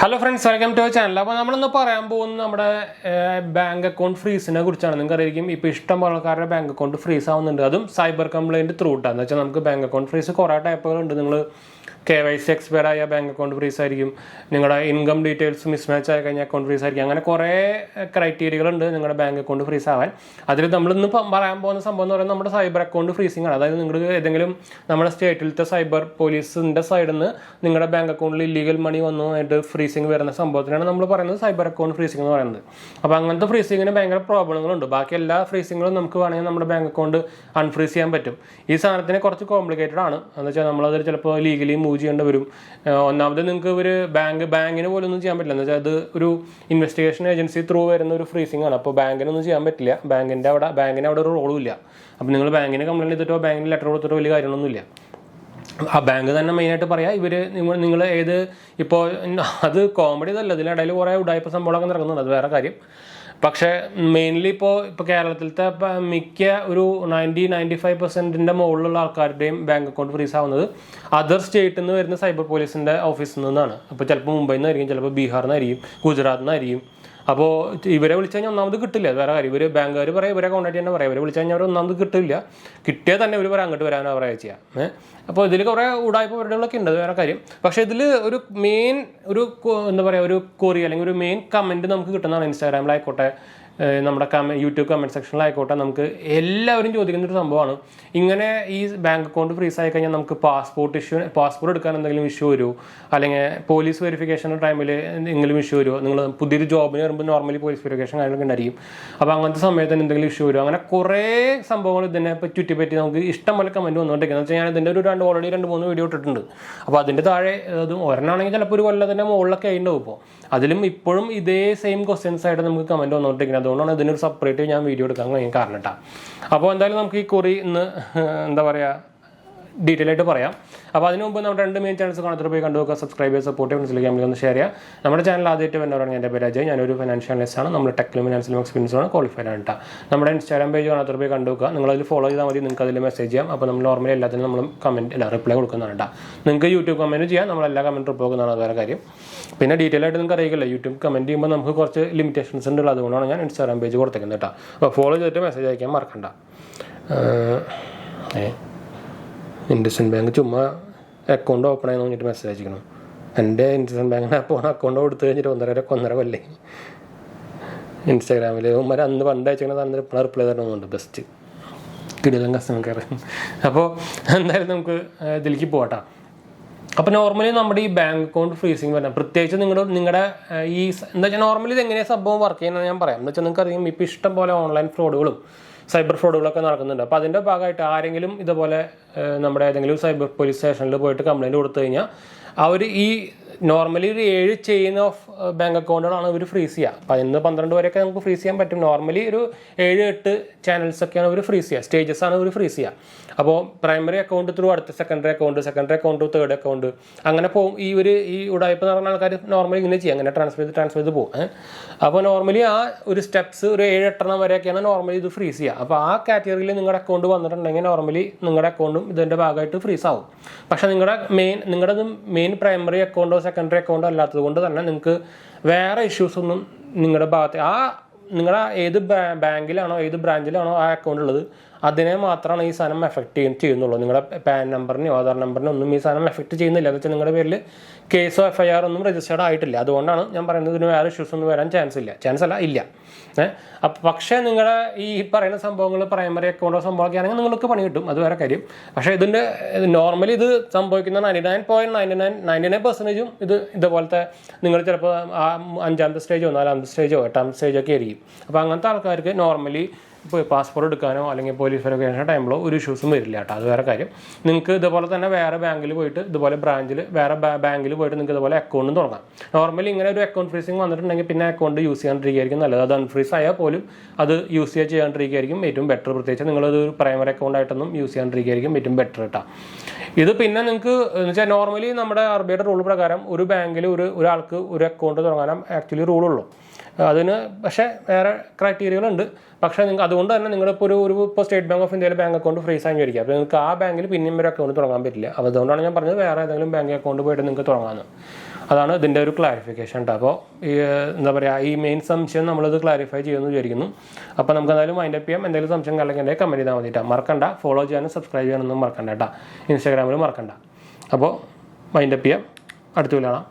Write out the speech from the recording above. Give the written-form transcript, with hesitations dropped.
Hello friends, welcome to our channel. അപ്പോൾ നമ്മളിന്ന് പറയാൻ പോകുന്നത് നമ്മുടെ ബാങ്ക് അക്കൗണ്ട് ഫ്രീസിനെ കുറിച്ചാണ്. നിങ്ങൾക്ക് അറിയാം, ഇപ്പോൾ ഇഷ്ടം പോലെ ആൾക്കാരുടെ ബാങ്ക് അക്കൗണ്ട് ഫ്രീസ് ആവുന്നുണ്ട്. അതും സൈബർ കംപ്ലയിൻറ്റ് ത്രൂ ഇട്ടാന്ന് വെച്ചാൽ നമുക്ക് ബാങ്ക് അക്കൗണ്ട് ഫ്രീസ് കുറേ ടൈപ്പുകളുണ്ട്. നിങ്ങൾ KYC എക്സ്പയർ ആയ ബാങ്ക് അക്കൗണ്ട് ഫ്രീസ് ആയിരിക്കും, നിങ്ങളുടെ ഇൻകം ഡീറ്റെയിൽസ് മിസ്മാച്ച് ആയി കഴിഞ്ഞാൽ അക്കൗണ്ട് ഫ്രീസ് ആയിരിക്കും. അങ്ങനെ കുറേ ക്രൈറ്റീരിയകളുണ്ട് നിങ്ങളുടെ ബാങ്ക് അക്കൗണ്ട് ഫ്രീസ് ആവാൻ. അതിൽ നമ്മളിന്ന് പറയാൻ പോകുന്ന സംഭവം എന്ന് പറയുന്നത് നമ്മുടെ സൈബർ അക്കൗണ്ട് ഫ്രീസിംഗ് ആണ്. അതായത് നിങ്ങൾക്ക് ഏതെങ്കിലും നമ്മുടെ സ്റ്റേറ്റിലത്തെ സൈബർ പോലീസിൻ്റെ സൈഡിൽ നിന്ന് നിങ്ങളുടെ ബാങ്ക് അക്കൗണ്ടിൽ ഇല്ലീഗൽ മണി വന്നതായിട്ട് ഫ്രീസിംഗ് വരുന്ന സംഭവത്തിനാണ് നമ്മൾ പറയുന്നത് സൈബർ അക്കൗണ്ട് ഫ്രീസിംഗ് എന്ന് പറയുന്നത്. അപ്പോൾ അങ്ങനത്തെ ഫ്രീസിങ്ങിന് ഭയങ്കര പ്രോബ്ലങ്ങളുണ്ട്. ബാക്കി എല്ലാ ഫ്രീസിങ്ങുകളും നമുക്ക് വേണമെങ്കിൽ നമ്മുടെ ബാങ്ക് അക്കൗണ്ട് അൺഫ്രീസ് ചെയ്യാൻ പറ്റും. ഈ സാധനത്തിന് കുറച്ച് കോംപ്ലിക്കേറ്റഡ് ആണ്. എന്ന് വെച്ചാൽ നമ്മളത് ചിലപ്പോൾ ലീഗലി മൂവ് ചെയ്യേണ്ടി വരും. ഒന്നാമത് നിങ്ങൾക്ക് ഒരു ബാങ്കിന് പോലും ഒന്നും ചെയ്യാൻ പറ്റില്ല. എന്ന് വെച്ചാൽ അത് ഒരു ഇൻവെസ്റ്റിഗേഷൻ ഏജൻസി ത്രൂ വരുന്ന ഒരു ഫ്രീസിംഗ് ആണ്. അപ്പോൾ ബാങ്കിനൊന്നും ചെയ്യാൻ പറ്റില്ല. ബാങ്കിന് അവിടെ ഒരു റോളും ഇല്ല. അപ്പോൾ നിങ്ങൾ ബാങ്കിന് കംപ്ലയിൻറ്റ് ചെയ്തിട്ടോ ബാങ്കിന് ലെറ്റർ കൊടുത്തിട്ടോ വലിയ കാര്യങ്ങളൊന്നുമില്ല. ആ ബാങ്ക് തന്നെ മെയിനായിട്ട് പറയാം, നിങ്ങൾ ഏത് ഇപ്പോൾ അത് കോമഡി ഇതല്ല, ഇതിനിടയിൽ കുറേ ഉടായ്പ സംഭവങ്ങളൊക്കെ നടക്കുന്നുണ്ട്, അത് വേറെ കാര്യം. പക്ഷേ മെയിൻലി ഇപ്പോൾ കേരളത്തിലത്തെ മിക്ക ഒരു 90-95% മുകളിലുള്ള ആൾക്കാരുടെയും ബാങ്ക് അക്കൗണ്ട് ഫ്രീസ് ആവുന്നത് അതർ സ്റ്റേറ്റിൽ നിന്ന് വരുന്ന സൈബർ പോലീസിൻ്റെ ഓഫീസിൽ നിന്നാണ്. അപ്പോൾ ചിലപ്പോൾ മുംബൈയിൽ നിന്നായിരിക്കും, ചിലപ്പോൾ ബീഹാറിൽ നിന്നായിരിക്കും, ഗുജറാത്തിൽ നിന്നായിരിക്കും. അപ്പോൾ ഇവരെ വിളിച്ചു കഴിഞ്ഞാൽ ഒന്നാമത് കിട്ടില്ല, അത് വേറെ കാര്യം. ഇവർ ബാങ്കുകാർ പറയാം, ഇവരെ കോൺടാക്ട് ചെയ്യാൻ പറയാം. ഇവരെ വിളിച്ചു കഴിഞ്ഞാൽ അവർ ഒന്നാമത് കിട്ടില്ല. കിട്ടിയാൽ തന്നെ ഇവർ പറയാം അങ്ങോട്ട് വരാനോ പറയുക ചെയ്യാം. അപ്പോൾ ഇതിൽ കുറേ ഉടായ്പ പരിപാടികളൊക്കെ ഉണ്ട്, അത് വേറെ കാര്യം. പക്ഷേ ഇതിൽ ഒരു മെയിൻ എന്താ പറയുക, ഒരു കൊറി അല്ലെങ്കിൽ ഒരു മെയിൻ കമൻറ്റ് നമുക്ക് കിട്ടുന്നതാണ്. ഇൻസ്റ്റാഗ്രാമിലായിക്കോട്ടെ, നമ്മുടെ യൂട്യൂബ് കമൻറ്റ് സെക്ഷനിലായിക്കോട്ടെ, നമുക്ക് എല്ലാവരും ചോദിക്കുന്നൊരു സംഭവമാണ്. ഇങ്ങനെ ഈ ബാങ്ക് അക്കൗണ്ട് ഫ്രീസ് ആയി കഴിഞ്ഞാൽ നമുക്ക് പാസ്പോർട്ട് എടുക്കാൻ എന്തെങ്കിലും ഇഷ്യൂ വരുമോ, അല്ലെങ്കിൽ പോലീസ് വെരിഫിക്കേഷൻ ടൈമിൽ എന്തെങ്കിലും ഇഷ്യൂ വരുമോ, നിങ്ങൾ പുതിയൊരു ജോബിന് വരുമ്പോൾ നോർമലി പോലീസ് വെരിഫിക്കേഷൻ കാര്യങ്ങളൊക്കെ ഉണ്ടായിരിക്കും. അപ്പോൾ അങ്ങനത്തെ സമയത്ത് എന്തെങ്കിലും ഇഷ്യൂ വരുമോ, അങ്ങനെ കുറേ സംഭവങ്ങൾ ഇതിനെ ചുറ്റിപ്പറ്റി നമുക്ക് ഇഷ്ടം പോലെ കമൻറ്റ് വന്നുകൊണ്ടിരിക്കുന്നത്. വെച്ചാൽ ഞാൻ ഇതിൻ്റെ ഓൾറെഡി 2-3 വീഡിയോ ഇട്ടിട്ടുണ്ട്. അപ്പോൾ അതിൻ്റെ താഴെ അത് ഒരെണ്ണമാണെങ്കിൽ ചിലപ്പോൾ ഒരു കൊല്ലത്തിൻ്റെ മുകളിലൊക്കെ ആയിട്ടുണ്ടാവും. ഇപ്പോൾ അതിലും ഇപ്പോഴും ഇതേ സെയിം ക്വസ്റ്റ്യൻസ് ആയിട്ട് നമുക്ക് കമൻറ്റ് വന്നുകൊണ്ടിരിക്കുന്നത്. അതുകൊണ്ടാണ് ഇതിനൊരു സെപ്പറേറ്റ് ഞാൻ വീഡിയോ എടുക്കാൻ കാരണം കേട്ടോ. അപ്പോൾ എന്തായാലും നമുക്ക് ഈ കുറി ഇന്ന് എന്താ പറയുക ഡീറ്റെയിൽ ആയിട്ട് പറയാം. അപ്പോൾ അതിന് മുമ്പ് നമ്മുടെ 2 മെയിൻ ചാനൽസ് കാണാത്ത പോയി കണ്ടുപോക്കുക, സബ്സ്ക്രൈബ് ചെയ്യുക, സപ്പോർട്ട് ചെയ്യുക, ഫ്രണ്ട്സിലേക്ക് നമ്മൾ ഒന്ന് ഷെയർ ചെയ്യുക. നമ്മുടെ ചാനൽ ആദ്യമായിട്ട് വരുന്നവരാണ്. എൻ്റെ പേര് അജയ്, ഞാനൊരു ഫൈനാൻഷ്യൽ അനലിസ്റ്റ് ആണ്. നമ്മൾ ടെക്കിലും ഫിനാൻസിലും എക്സ്പീരിയൻസ് ആണ്, ക്വാളിഫൈഡ് ആണ് കേട്ടോ. നമ്മുടെ ഇൻസ്റ്റാഗ്രാം പേജ് കാണാത്ത പോയി കണ്ടുപോക്കുക, നിങ്ങളതിൽ ഫോളോ ചെയ്താൽ മതി, നിങ്ങൾക്ക് അതിൽ മെസ്സേജ് ചെയ്യാം. അപ്പോൾ നമ്മൾ നോർമലി എല്ലാത്തിനും നമ്മൾ റിപ്ലൈ കൊടുക്കുന്നതാണ് കേട്ടോ. നിങ്ങൾക്ക് യൂട്യൂബ് കമൻറ്റ് ചെയ്യാം, നമ്മളെല്ലാ കമൻറ്റ് റിപ്ലൈ കൊടുക്കുന്നതാണ്, വേറെ കാര്യം. പിന്നെ ഡീറ്റെയിൽ ആയിട്ട് നിങ്ങൾക്ക് അറിയില്ല, യൂട്യൂബ് കമൻറ്റ് ചെയ്യുമ്പോൾ നമുക്ക് കുറച്ച് ലിമിറ്റേഷൻസ് ഉണ്ട്, അതുകൊണ്ടാണ് ഞാൻ ഇൻസ്റ്റാഗ്രാം പേജ് കൊടുത്തേക്കുന്നത് കേട്ടോ. അപ്പോൾ ഫോളോ ചെയ്തിട്ട് മെസ്സേജ് അയക്കാൻ മറക്കണ്ട. ഇൻഡസ്ഇൻഡ് ബാങ്ക് ചുമ്മാ അക്കൗണ്ട് ഓപ്പൺ ആയി നോക്കിയിട്ട് മെസ്സേജ് അയക്കണം. എൻ്റെ ഇൻഡസ്ഇൻഡ് ബാങ്കിൻ്റെ അക്കൗണ്ട് കൊടുത്തു കഴിഞ്ഞിട്ട് 1.5 കൊല്ലം ഇൻസ്റ്റാഗ്രാമിൽ അന്ന് പണ്ട് അയച്ചിങ്ങനെ തന്നെ ഇപ്പോൾ റിപ്ലൈ തരുന്നുണ്ട്. ബെസ്റ്റ് കിടിലം കസ്റ്റമർ കെയർ. അപ്പോൾ എന്തായാലും നമുക്ക് ഇതിലേക്ക് പോകട്ടോ. അപ്പോൾ നോർമലി നമ്മുടെ ഈ ബാങ്ക് അക്കൗണ്ട് ഫ്രീസിങ് വരണം, പ്രത്യേകിച്ച് നിങ്ങളുടെ ഈ എന്താ വെച്ചാൽ നോർമലി ഇത് എങ്ങനെയാണ് സംഭവം വർക്ക് ചെയ്യുന്നത് ഞാൻ പറയാം. എന്ന് വെച്ചാൽ നിങ്ങൾക്ക് അറിയാം, ഇപ്പോൾ ഇഷ്ടം പോലെ ഓൺലൈൻ ഫ്രോഡുകളും സൈബർ ഫ്രോഡുകളൊക്കെ നടക്കുന്നുണ്ട്. അപ്പോൾ അതിൻ്റെ ഭാഗമായിട്ട് ആരെങ്കിലും ഇതുപോലെ നമ്മുടെ ഏതെങ്കിലും സൈബർ പോലീസ് സ്റ്റേഷനിൽ പോയിട്ട് കംപ്ലയിൻറ്റ് കൊടുത്തു കഴിഞ്ഞാൽ അവർ ഈ നോർമലി ഒരു 7 ചെയിൻ ഓഫ് ബാങ്ക് അക്കൗണ്ടുകളാണ് ഇവർ ഫ്രീസ് ചെയ്യുക. 11-12 വരെയൊക്കെ നമുക്ക് ഫ്രീസ് ചെയ്യാൻ പറ്റും. നോർമലി ഒരു 7-8 ചാനൽസൊക്കെയാണ് ഇവർ ഫ്രീസ് ചെയ്യുക, സ്റ്റേജസാണ് ഇവർ ഫ്രീസ് ചെയ്യുക. അപ്പോൾ പ്രൈമറി അക്കൗണ്ട് ത്രൂ അടുത്ത secondary account through third account, അങ്ങനെ പോകും. ഈ ഉടായ്പ എന്ന് പറഞ്ഞ ആൾക്കാർ നോർമലി ഇങ്ങനെ ചെയ്യും, അങ്ങനെ ട്രാൻസ്ഫർ ചെയ്ത് പോകും. അപ്പോൾ നോർമലി ആ ഒരു സ്റ്റെപ്സ് ഒരു 7-8 വരെയൊക്കെയാണ് നോർമലി ഇത് ഫ്രീസ് ചെയ്യുക. അപ്പോൾ ആ കാറ്റഗറിയിൽ നിങ്ങളുടെ അക്കൗണ്ട് വന്നിട്ടുണ്ടെങ്കിൽ നോർമലി നിങ്ങളുടെ അക്കൗണ്ടും ഇതിൻ്റെ ഭാഗമായിട്ട് ഫ്രീസ് ആവും. പക്ഷേ നിങ്ങളുടെ മെയിൻ പ്രൈമറി അക്കൗണ്ടോ സെക്കൻഡറി അക്കൗണ്ടോ അല്ലാത്തത് കൊണ്ട് തന്നെ നിങ്ങൾക്ക് വേറെ ഇഷ്യൂസ് ഒന്നും നിങ്ങളുടെ ഭാഗത്ത് നിങ്ങളുടെ ഏത് ബാങ്കിലാണോ ഏത് ബ്രാഞ്ചിലാണോ ആ അക്കൗണ്ട് ഉള്ളത് അതിനെ മാത്രമാണ് ഈ സാധനം എഫക്റ്റ് ചെയ്യുന്നുള്ളൂ. നിങ്ങളുടെ പാൻ നമ്പറിനെയോ ആധാർ നമ്പറിനോ ഒന്നും ഈ സാധനം എഫക്റ്റ് ചെയ്യുന്നില്ല. എന്ന് വെച്ചാൽ നിങ്ങളുടെ പേരിൽ കേസോ FIR ഒന്നും രജിസ്റ്റേർഡ് ആയിട്ടില്ല. അതുകൊണ്ടാണ് ഞാൻ പറയുന്നത് ഇതിന് വേറെ ഇഷ്യൂസ് ഒന്നും വരാൻ ഇല്ല. അപ്പം പക്ഷേ നിങ്ങളുടെ ഈ പറയുന്ന സംഭവങ്ങൾ പ്രൈമറി അക്കൗണ്ടോ സംഭവമൊക്കെ ആണെങ്കിൽ നിങ്ങൾക്ക് പണി കിട്ടും, അത് വേറെ കാര്യം. പക്ഷേ ഇതിൻ്റെ നോർമലി ഇത് സംഭവിക്കുന്ന 99.99% ഇതുപോലത്തെ നിങ്ങൾ ചിലപ്പോൾ 5ാമത്തെ സ്റ്റേജോ 4ാമത്തെ സ്റ്റേജോ 8ാമത്തെ സ്റ്റേജോ ഒക്കെ ആയിരിക്കും. അപ്പോൾ അങ്ങനത്തെ ആൾക്കാർക്ക് നോർമലി ഇപ്പോൾ പാസ്പോർട്ട് എടുക്കാനോ അല്ലെങ്കിൽ പോലീസ് വെരിഫിക്കേഷൻ ടൈമിലോ ഒരു ഇഷ്യൂസും വരില്ല കേട്ടോ, അത് വേറെ കാര്യം. നിങ്ങൾക്ക് ഇതുപോലെ തന്നെ വേറെ ബാങ്കിൽ പോയിട്ട് ഇതുപോലെ വേറെ ബാങ്കിൽ പോയിട്ട് നിങ്ങൾക്ക് ഇതുപോലെ അക്കൗണ്ടും തുടങ്ങാം. നോർമലി ഇങ്ങനെ ഒരു അക്കൗണ്ട് ഫ്രീസിങ് വന്നിട്ടുണ്ടെങ്കിൽ പിന്നെ അക്കൗണ്ട് യൂസ് ചെയ്യാണ്ടിരിക്കുകയായിരിക്കും നല്ലത്. അത് അൺഫ്രീസ് ആയാൽ പോലും അത് യൂസ് ചെയ്യാണ്ടിരിക്കുകയായിരിക്കും ഏറ്റവും ബെറ്റർ. പ്രത്യേകിച്ച് നിങ്ങളത് പ്രൈമറി അക്കൗണ്ട് ആയിട്ടൊന്നും യൂസ് ചെയ്യാണ്ടിരിക്കുകയായിരിക്കും ഏറ്റവും ബെറ്റർ കേട്ടോ. ഇത് പിന്നെ നിങ്ങൾക്ക് എന്ന് വെച്ചാൽ നോർമലി നമ്മുടെ RBIയുടെ റൂൾ പ്രകാരം ഒരു ബാങ്കിൽ ഒരാൾക്ക് ഒരു അക്കൗണ്ട് തുടങ്ങാനും ആക്ച്വലി റൂളുള്ളൂ. അതിന് പക്ഷേ വേറെ ക്രൈറ്റീരിയകളുണ്ട്. പക്ഷേ അതുകൊണ്ട് തന്നെ നിങ്ങളിപ്പോൾ ഇപ്പോൾ സ്റ്റേറ്റ് ബാങ്ക് ഓഫ് ഇന്ത്യയിൽ ബാങ്ക് അക്കൗണ്ട് ഫ്രീസ് ആയി വിചാരിക്കുക. അപ്പോൾ നിങ്ങൾക്ക് ആ ബാങ്കിൽ പിന്നെയും ഒരു അക്കൗണ്ട് തുടങ്ങാൻ പറ്റില്ല. അപ്പോൾ അതുകൊണ്ടാണ് ഞാൻ പറഞ്ഞത് വേറെ ഏതെങ്കിലും ബാങ്ക് അക്കൗണ്ട് പോയിട്ട് നിങ്ങൾക്ക് തുടങ്ങാമെന്ന്. അതാണ് ഇതിൻ്റെ ഒരു ക്ലാരിഫിക്കേഷൻ കേട്ടോ. അപ്പോൾ എന്താ പറയുക, ഈ മെയിൻ സംശയം നമ്മളിത് ക്ലാരിഫൈ ചെയ്യുമെന്ന് വിചാരിക്കുന്നു. അപ്പോൾ നമുക്ക് എന്തായാലും മൈൻഡ് അപ്പ് ചെയ്യാം. എന്തെങ്കിലും സംശയം അല്ലെങ്കിൽ കമൻറ്റ് ചെയ്താൽ മതി കേട്ടോ. മറക്കണ്ട, ഫോളോ ചെയ്യാനും സബ്സ്ക്രൈബ് ചെയ്യാനൊന്നും മറക്കണ്ട കേട്ടോ. ഇൻസ്റ്റാഗ്രാമിൽ മറക്കണ്ട. അപ്പോൾ മൈൻഡ് അപ്പ് ചെയ്യാം. അടുത്ത കാണാം.